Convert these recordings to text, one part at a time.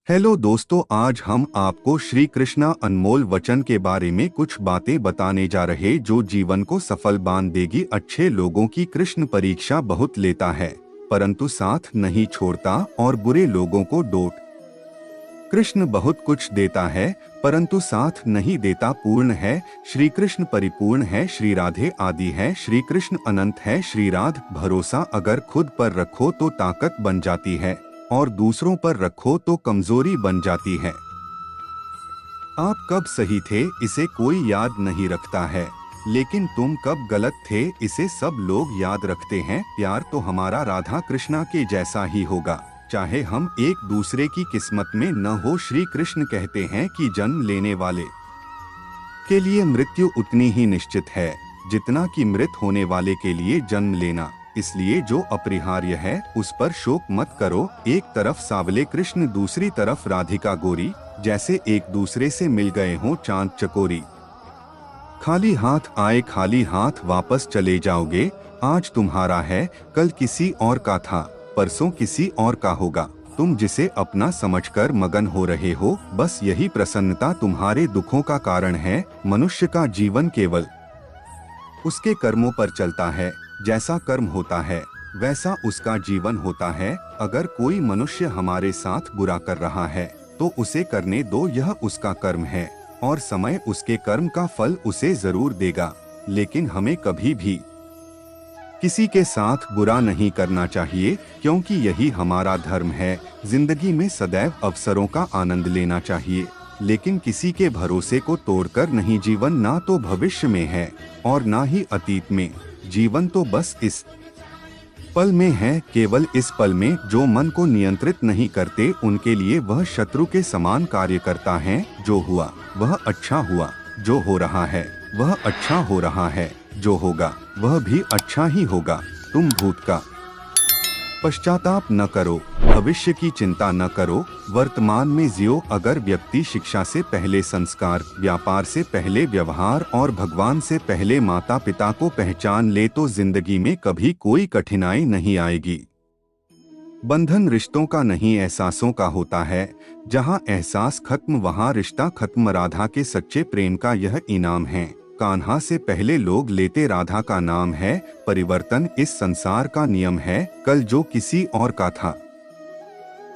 Hello दोस्तों, आज हम आपको श्री कृष्णा अनमोल वचन के बारे में कुछ बातें बताने जा रहे जो जीवन को सफल बांध देगी। अच्छे लोगों की कृष्ण परीक्षा बहुत लेता है परंतु साथ नहीं छोड़ता और बुरे लोगों को डोट। कृष्ण बहुत कुछ देता है परंतु साथ नहीं देता। पूर्ण है श्री कृष्ण, परिपूर्ण है श्री राधे, आदि है श्री कृष्ण, अनंत है श्री राध। भरोसा अगर खुद पर रखो तो ताकत बन जाती है और दूसरों पर रखो तो कमजोरी बन जाती है। आप कब सही थे इसे कोई याद नहीं रखता है, लेकिन तुम कब गलत थे इसे सब लोग याद रखते हैं। प्यार तो हमारा राधा कृष्णा के जैसा ही होगा, चाहे हम एक दूसरे की किस्मत में न हो। श्री कृष्ण कहते हैं कि जन्म लेने वाले के लिए मृत्यु उतनी ही निश्चित है जितना कि मृत होने वाले के लिए जन्म लेना। इसलिए जो अपरिहार्य है उस पर शोक मत करो। एक तरफ सावले कृष्ण, दूसरी तरफ राधिका गोरी, जैसे एक दूसरे से मिल गए हों चांद चकोरी। खाली हाथ आए खाली हाथ वापस चले जाओगे। आज तुम्हारा है कल किसी और का था, परसों किसी और का होगा। तुम जिसे अपना समझकर मगन हो रहे हो, बस यही प्रसन्नता तुम्हारे दुखों का कारण है। मनुष्य का जीवन केवल उसके कर्मों पर चलता है। जैसा कर्म होता है वैसा उसका जीवन होता है। अगर कोई मनुष्य हमारे साथ बुरा कर रहा है तो उसे करने दो, यह उसका कर्म है और समय उसके कर्म का फल उसे जरूर देगा। लेकिन हमें कभी भी किसी के साथ बुरा नहीं करना चाहिए, क्योंकि यही हमारा धर्म है। जिंदगी में सदैव अवसरों का आनंद लेना चाहिए, लेकिन किसी के भरोसे को तोड़कर नहीं। जीवन ना तो भविष्य में है और ना ही अतीत में, जीवन तो बस इस पल में है। केवल इस पल में जो मन को नियंत्रित नहीं करते उनके लिए वह शत्रु के समान कार्य करता है। जो हुआ वह अच्छा हुआ, जो हो रहा है वह अच्छा हो रहा है, जो होगा वह भी अच्छा ही होगा। तुम भूत का पश्चाताप न करो, भविष्य की चिंता न करो, वर्तमान में जियो। अगर व्यक्ति शिक्षा से पहले संस्कार, व्यापार से पहले व्यवहार और भगवान से पहले माता पिता को पहचान ले तो जिंदगी में कभी कोई कठिनाई नहीं आएगी। बंधन रिश्तों का नहीं एहसासों का होता है। जहाँ एहसास खत्म वहाँ रिश्ता खत्म। राधा के सच्चे प्रेम का यह इनाम है। कान्हा से पहले लोग लेते राधा का नाम है। परिवर्तन इस संसार का नियम है। कल जो किसी और का था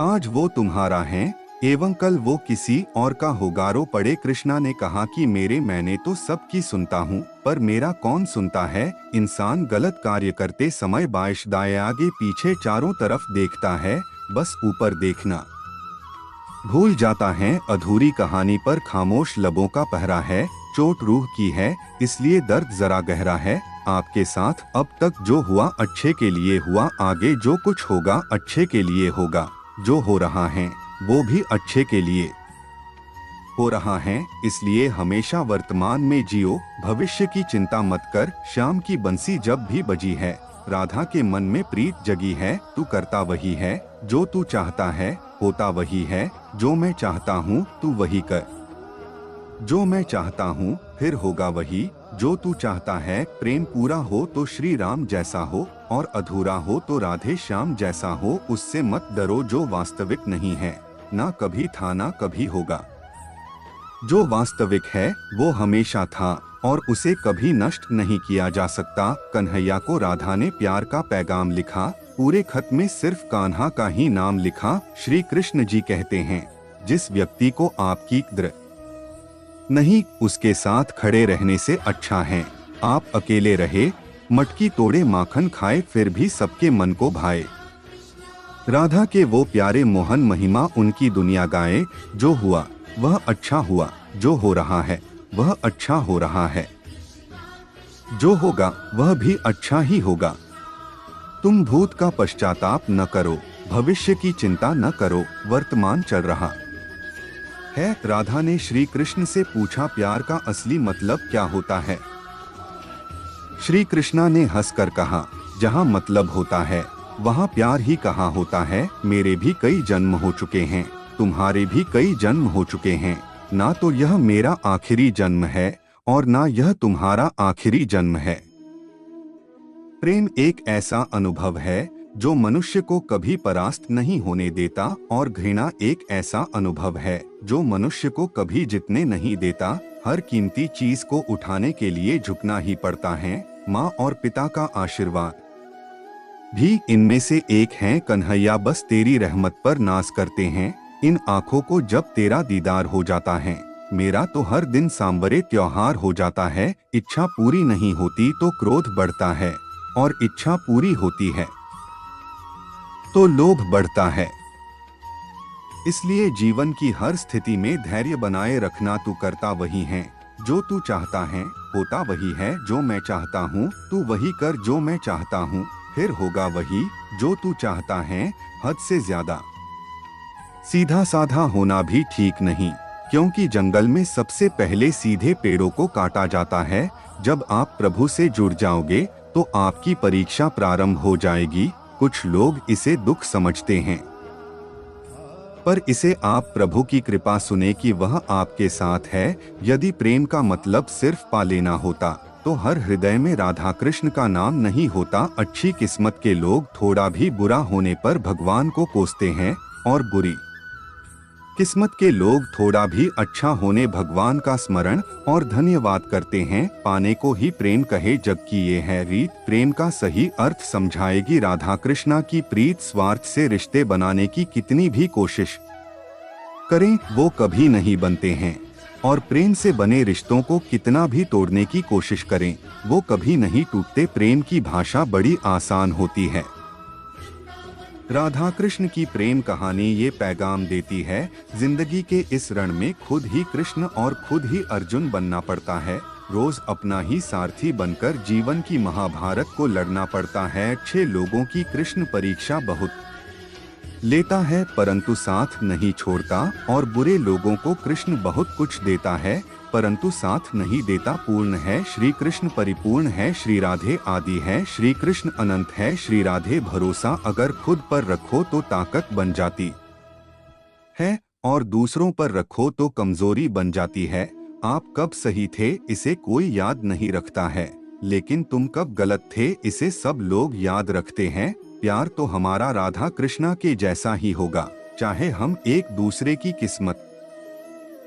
आज वो तुम्हारा है, एवं कल वो किसी और का होगा। रो पड़े कृष्णा ने कहा कि मैंने तो सबकी सुनता हूँ, पर मेरा कौन सुनता है। इंसान गलत कार्य करते समय बाएं दाएं आगे पीछे चारों तरफ देखता है, बस ऊपर देखना भूल जाता है। अधूरी कहानी पर खामोश लबों का पहरा है। चोट रूह की है, इसलिए दर्द जरा गहरा है। आपके साथ अब तक जो हुआ अच्छे के लिए हुआ, आगे जो कुछ होगा अच्छे के लिए होगा। जो हो रहा है वो भी अच्छे के लिए हो रहा है, इसलिए हमेशा वर्तमान में जियो। भविष्य की चिंता मत कर। शाम की बंसी जब भी बजी है, राधा के मन में प्रीत जगी है। तू करता वही है जो तू चाहता है, होता वही है जो मैं चाहता हूँ। तू वही कर जो मैं चाहता हूँ, फिर होगा वही जो तू चाहता है। प्रेम पूरा हो तो श्री राम जैसा हो, और अधूरा हो तो राधे श्याम जैसा हो। उससे मत डरो जो वास्तविक नहीं है, ना कभी था ना कभी होगा। जो वास्तविक है वो हमेशा था और उसे कभी नष्ट नहीं किया जा सकता। कन्हैया को राधा ने प्यार का पैगाम लिखा, पूरे खत में सिर्फ कान्हा का ही नाम लिखा। श्री कृष्ण जी कहते हैं, जिस व्यक्ति को आपकी कद्र नहीं, उसके साथ खड़े रहने से अच्छा है आप अकेले रहे। मटकी तोड़े माखन खाए, फिर भी सबके मन को भाए। राधा के वो प्यारे मोहन महिमा उनकी दुनिया गाए। जो हुआ वह अच्छा हुआ, जो हो रहा है वह अच्छा हो रहा है, जो होगा वह भी अच्छा ही होगा। तुम भूत का पश्चाताप न करो, भविष्य की चिंता न करो, वर्तमान चल रहा है। राधा ने श्री कृष्ण से पूछा, प्यार का असली मतलब क्या होता है। श्री कृष्णा ने हंसकर कहा, जहाँ मतलब होता है वहाँ प्यार ही कहाँ होता है। मेरे भी कई जन्म हो चुके हैं, तुम्हारे भी कई जन्म हो चुके हैं। ना तो यह मेरा आखिरी जन्म है और ना यह तुम्हारा आखिरी जन्म है। प्रेम एक ऐसा अनुभव है जो मनुष्य को कभी परास्त नहीं होने देता, और घृणा एक ऐसा अनुभव है जो मनुष्य को कभी जीतने नहीं देता। हर कीमती चीज को उठाने के लिए झुकना ही पड़ता है। माँ और पिता का आशीर्वाद भी इनमें से एक है। कन्हैया बस तेरी रहमत पर नाज करते हैं। इन आँखों को जब तेरा दीदार हो जाता है, मेरा तो हर दिन सांवरे त्योहार हो जाता है। इच्छा पूरी नहीं होती तो क्रोध बढ़ता है, और इच्छा पूरी होती है तो लोभ बढ़ता है। इसलिए जीवन की हर स्थिति में धैर्य बनाए रखना। तू करता वही है जो तू चाहता है, होता वही है जो मैं चाहता हूँ। तू वही कर जो मैं चाहता हूँ, फिर होगा वही जो तू चाहता है। हद से ज्यादा सीधा साधा होना भी ठीक नहीं, क्योंकि जंगल में सबसे पहले सीधे पेड़ों को काटा जाता है। जब आप प्रभु से जुड़ जाओगे तो आपकी परीक्षा प्रारंभ हो जाएगी। कुछ लोग इसे दुख समझते हैं, पर इसे आप प्रभु की कृपा सुने कि वह आपके साथ है। यदि प्रेम का मतलब सिर्फ पा लेना होता तो हर हृदय में राधा कृष्ण का नाम नहीं होता। अच्छी किस्मत के लोग थोड़ा भी बुरा होने पर भगवान को कोसते हैं, और बुरी किस्मत के लोग थोड़ा भी अच्छा होने भगवान का स्मरण और धन्यवाद करते हैं। पाने को ही प्रेम कहे जग की ये है रीत। प्रेम का सही अर्थ समझाएगी राधा कृष्णा की प्रीत। स्वार्थ से रिश्ते बनाने की कितनी भी कोशिश करें वो कभी नहीं बनते हैं, और प्रेम से बने रिश्तों को कितना भी तोड़ने की कोशिश करें वो कभी नहीं टूटते। प्रेम की भाषा बड़ी आसान होती है। राधा कृष्ण की प्रेम कहानी ये पैगाम देती है, जिंदगी के इस रण में खुद ही कृष्ण और खुद ही अर्जुन बनना पड़ता है। रोज अपना ही सारथी बनकर जीवन की महाभारत को लड़ना पड़ता है। अच्छे लोगों की कृष्ण परीक्षा बहुत लेता है परंतु साथ नहीं छोड़ता, और बुरे लोगों को कृष्ण बहुत कुछ देता है परंतु साथ नहीं देता। पूर्ण है श्री कृष्ण, परिपूर्ण है श्री राधे, आदि है श्री कृष्ण, अनंत है श्री राधे। भरोसा अगर खुद पर रखो तो ताकत बन जाती है, और दूसरों पर रखो तो कमजोरी बन जाती है। आप कब सही थे इसे कोई याद नहीं रखता है, लेकिन तुम कब गलत थे इसे सब लोग याद रखते हैं। प्यार तो हमारा राधा कृष्णा के जैसा ही होगा, चाहे हम एक दूसरे की किस्मत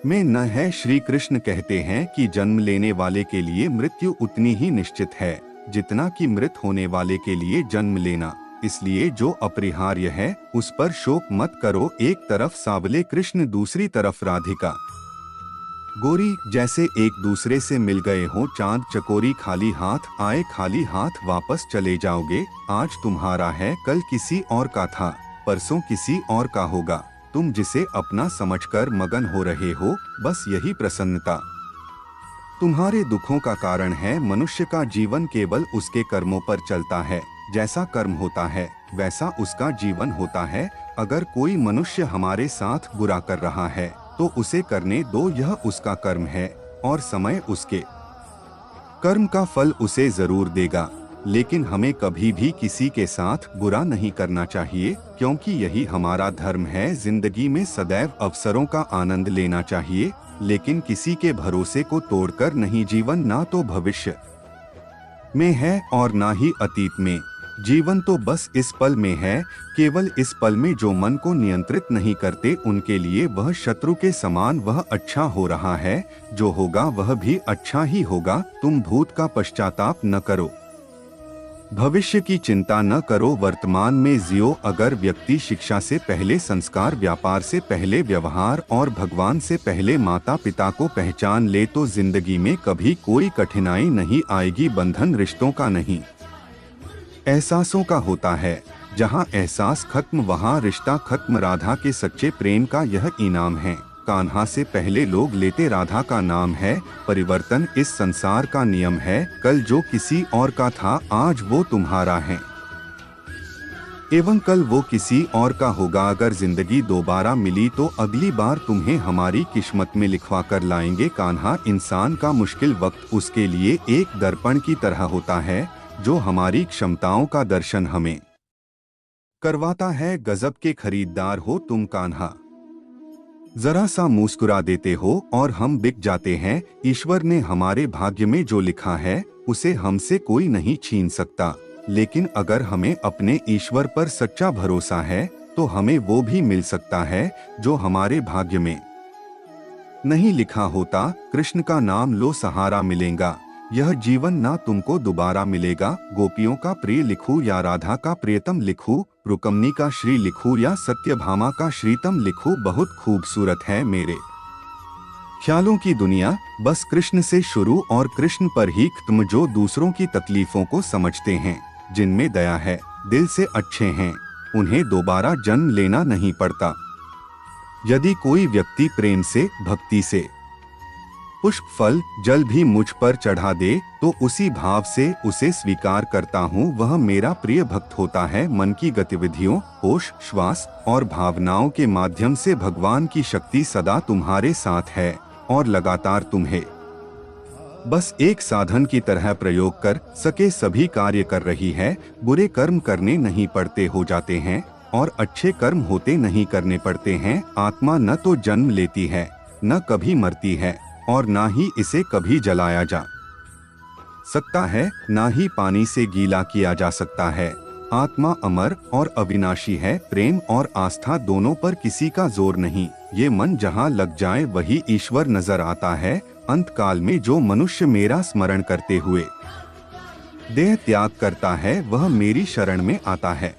में न है। श्री कृष्ण कहते हैं कि जन्म लेने वाले के लिए मृत्यु उतनी ही निश्चित है जितना कि मृत होने वाले के लिए जन्म लेना। इसलिए जो अपरिहार्य है उस पर शोक मत करो। एक तरफ सावले कृष्ण, दूसरी तरफ राधिका गोरी, जैसे एक दूसरे से मिल गए हो चांद चकोरी। खाली हाथ आए खाली हाथ वापस चले जाओगे। आज तुम्हारा है कल किसी और का था, परसों किसी और का होगा। तुम जिसे अपना समझकर मगन हो रहे हो, बस यही प्रसन्नता तुम्हारे दुखों का कारण है। मनुष्य का जीवन केवल उसके कर्मों पर चलता है। जैसा कर्म होता है वैसा उसका जीवन होता है। अगर कोई मनुष्य हमारे साथ बुरा कर रहा है तो उसे करने दो, यह उसका कर्म है और समय उसके कर्म का फल उसे जरूर देगा। लेकिन हमें कभी भी किसी के साथ बुरा नहीं करना चाहिए, क्योंकि यही हमारा धर्म है। जिंदगी में सदैव अवसरों का आनंद लेना चाहिए, लेकिन किसी के भरोसे को तोड़कर नहीं। जीवन ना तो भविष्य में है और ना ही अतीत में। जीवन तो बस इस पल में है। केवल इस पल में जो मन को नियंत्रित नहीं करते उनके लिए वह शत्रु के समान। वह अच्छा हो रहा है, जो होगा वह भी अच्छा ही होगा। तुम भूत का पश्चाताप न करो, भविष्य की चिंता न करो, वर्तमान में जियो। अगर व्यक्ति शिक्षा से पहले संस्कार, व्यापार से पहले व्यवहार और भगवान से पहले माता पिता को पहचान ले तो जिंदगी में कभी कोई कठिनाई नहीं आएगी। बंधन रिश्तों का नहीं, एहसासों का होता है। जहाँ एहसास खत्म वहाँ रिश्ता खत्म। राधा के सच्चे प्रेम का यह इनाम है। कान्हा से पहले लोग लेते राधा का नाम है। परिवर्तन इस संसार का नियम है। कल जो किसी और का था आज वो तुम्हारा है, एवं कल वो किसी और का होगा। अगर जिंदगी दोबारा मिली तो अगली बार तुम्हें हमारी किस्मत में लिखवा कर लाएंगे। कान्हा, इंसान का मुश्किल वक्त उसके लिए एक दर्पण की तरह होता है जो हमारी क्षमताओं का दर्शन हमें करवाता है। गजब के खरीदार हो तुम कान्हा, जरा सा मुस्कुरा देते हो और हम बिक जाते हैं। ईश्वर ने हमारे भाग्य में जो लिखा है उसे हमसे कोई नहीं छीन सकता। लेकिन अगर हमें अपने ईश्वर पर सच्चा भरोसा है तो हमें वो भी मिल सकता है जो हमारे भाग्य में नहीं लिखा होता। कृष्ण का नाम लो, सहारा मिलेगा। यह जीवन ना तुमको दोबारा मिलेगा। गोपियों का प्रिय लिखूं या राधा का प्रियतम लिखूं, रुकमनी का श्री लिखूं या सत्यभामा का श्रीतम लिखूं, बहुत खूबसूरत है मेरे ख्यालों की दुनिया। बस कृष्ण से शुरू और कृष्ण पर ही खत्म। जो दूसरों की तकलीफों को समझते हैं, जिनमें दया है, दिल से अच्छे हैं, उन्हें दोबारा जन्म लेना नहीं पड़ता। यदि कोई व्यक्ति प्रेम से, भक्ति से पुष्प, फल, जल भी मुझ पर चढ़ा दे तो उसी भाव से उसे स्वीकार करता हूँ, वह मेरा प्रिय भक्त होता है। मन की गतिविधियों, होश, श्वास और भावनाओं के माध्यम से भगवान की शक्ति सदा तुम्हारे साथ है और लगातार तुम्हें बस एक साधन की तरह प्रयोग कर सके सभी कार्य कर रही है। बुरे कर्म करने नहीं पड़ते, हो जाते हैं, और अच्छे कर्म होते नहीं करने पड़ते हैं। आत्मा न तो जन्म लेती है, न कभी मरती है, और ना ही इसे कभी जलाया जा सकता है, ना ही पानी से गीला किया जा सकता है। आत्मा अमर और अविनाशी है। प्रेम और आस्था दोनों पर किसी का जोर नहीं। ये मन जहाँ लग जाए वही ईश्वर नजर आता है। अंत काल में जो मनुष्य मेरा स्मरण करते हुए देह त्याग करता है, वह मेरी शरण में आता है।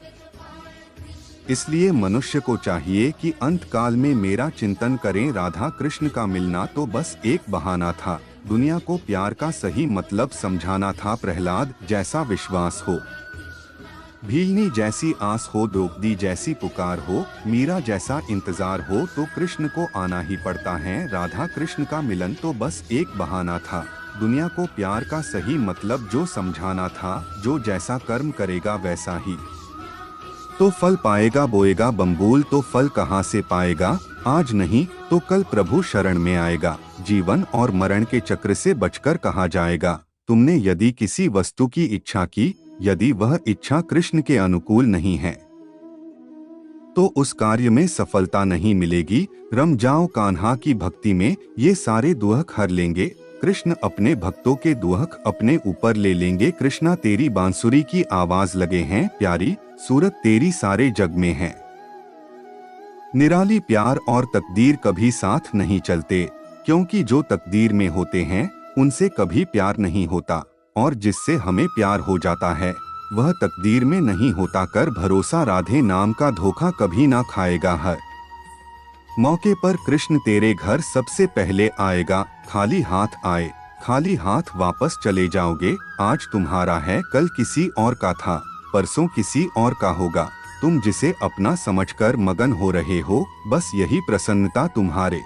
इसलिए मनुष्य को चाहिए कि अंत काल में मेरा चिंतन करें। राधा कृष्ण का मिलना तो बस एक बहाना था, दुनिया को प्यार का सही मतलब समझाना था। प्रहलाद जैसा विश्वास हो, भीलनी जैसी आस हो, द्रौपदी जैसी पुकार हो, मीरा जैसा इंतजार हो, तो कृष्ण को आना ही पड़ता है। राधा कृष्ण का मिलन तो बस एक बहाना था, दुनिया को प्यार का सही मतलब जो समझाना था। जो जैसा कर्म करेगा वैसा ही तो फल पाएगा। बोएगा बम्बूल तो फल कहाँ से पाएगा, आज नहीं तो कल प्रभु शरण में आएगा। जीवन और मरण के चक्र से बचकर कहाँ जाएगा। तुमने यदि किसी वस्तु की इच्छा की, यदि वह इच्छा कृष्ण के अनुकूल नहीं है तो उस कार्य में सफलता नहीं मिलेगी। रम जाओ कान्हा की भक्ति में, ये सारे दुहक हर लेंगे। कृष्ण अपने भक्तों के दुहक अपने ऊपर ले लेंगे। कृष्णा तेरी बांसुरी की आवाज लगे हैं प्यारी, सूरत तेरी सारे जग में है निराली। प्यार और तकदीर कभी साथ नहीं चलते, क्योंकि जो तकदीर में होते हैं उनसे कभी प्यार नहीं होता, और जिससे हमें प्यार हो जाता है वह तकदीर में नहीं होता। कर भरोसा, राधे नाम का धोखा कभी ना खाएगा। हर मौके पर कृष्ण तेरे घर सबसे पहले आएगा। खाली हाथ आए, खाली हाथ वापस चले जाओगे। आज तुम्हारा है, कल किसी और का था, परसों किसी और का होगा। तुम जिसे अपना समझकर मगन हो रहे हो, बस यही प्रसन्नता तुम्हारे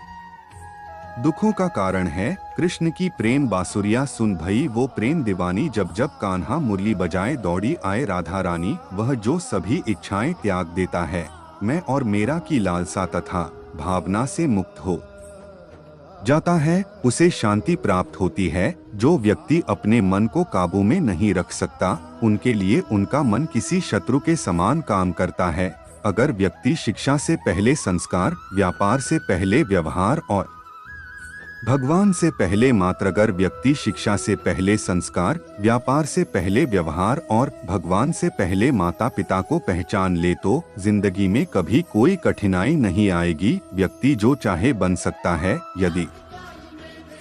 दुखों का कारण है। कृष्ण की प्रेम बांसुरिया सुन भई वो प्रेम दीवानी, जब जब कान्हा मुरली बजाए दौड़ी आए राधा रानी। वह जो सभी इच्छाएं त्याग देता है, मैं और मेरा की लालसा तथा भावना से मुक्त हो जाता है, उसे शांति प्राप्त होती है। जो व्यक्ति अपने मन को काबू में नहीं रख सकता, उनके लिए उनका मन किसी शत्रु के समान काम करता है। अगर व्यक्ति शिक्षा से पहले संस्कार, व्यापार से पहले व्यवहार और भगवान से पहले मात्र, अगर व्यक्ति शिक्षा से पहले संस्कार, व्यापार से पहले व्यवहार और भगवान से पहले माता पिता को पहचान ले तो जिंदगी में कभी कोई कठिनाई नहीं आएगी। व्यक्ति जो चाहे बन सकता है, यदि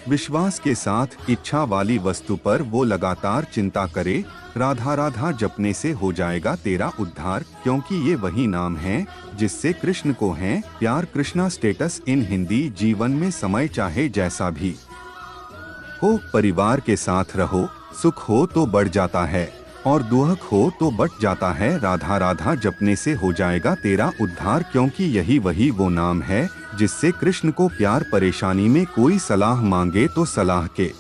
विश्वास के साथ इच्छा वाली वस्तु पर वो लगातार चिंता करे। राधा राधा जपने से हो जाएगा तेरा उद्धार, क्योंकि ये वही नाम है जिससे कृष्ण को है प्यार। Krishna status in Hindi. जीवन में समय चाहे जैसा भी हो, परिवार के साथ रहो। सुख हो तो बढ़ जाता है और दुख हो तो बट जाता है। राधा राधा जपने से हो जाएगा तेरा उद्धार, क्योंकि यही वही वो नाम है जिससे कृष्ण को प्यार। परेशानी में कोई सलाह मांगे तो सलाह के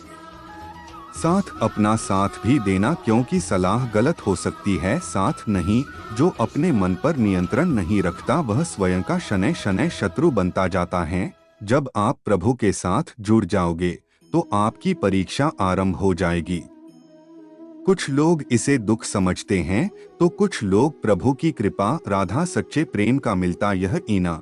साथ अपना साथ भी देना, क्योंकि सलाह गलत हो सकती है, साथ नहीं। जो अपने मन पर नियंत्रण नहीं रखता वह स्वयं का शनै शनै शत्रु बनता जाता है। जब आप प्रभु के साथ जुड़ जाओगे तो आपकी परीक्षा आरंभ हो जाएगी। कुछ लोग इसे दुख समझते हैं तो कुछ लोग प्रभु की कृपा। राधा सच्चे प्रेम का मिलता यह इना।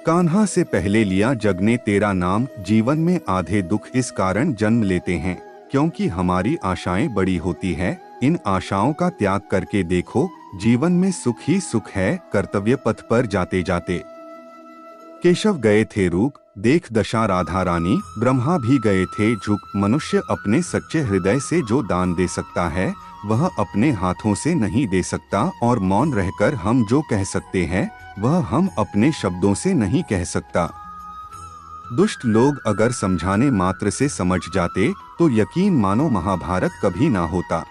कान्हा से पहले लिया जग ने तेरा नाम। जीवन में आधे दुख इस कारण जन्म लेते हैं क्योंकि हमारी आशाएं बड़ी होती है, इन आशाओं का त्याग करके देखो, जीवन में सुख ही सुख है। कर्तव्य पथ पर जाते जाते केशव गए थे रूक, देख दशा राधा रानी, ब्रह्मा भी गए थे झुक। मनुष्य अपने सच्चे हृदय से जो दान दे सकता है वह अपने हाथों से नहीं दे सकता, और मौन रहकर हम जो कह सकते हैं वह हम अपने शब्दों से नहीं कह सकता। दुष्ट लोग अगर समझाने मात्र से समझ जाते तो यकीन मानो महाभारत कभी ना होता।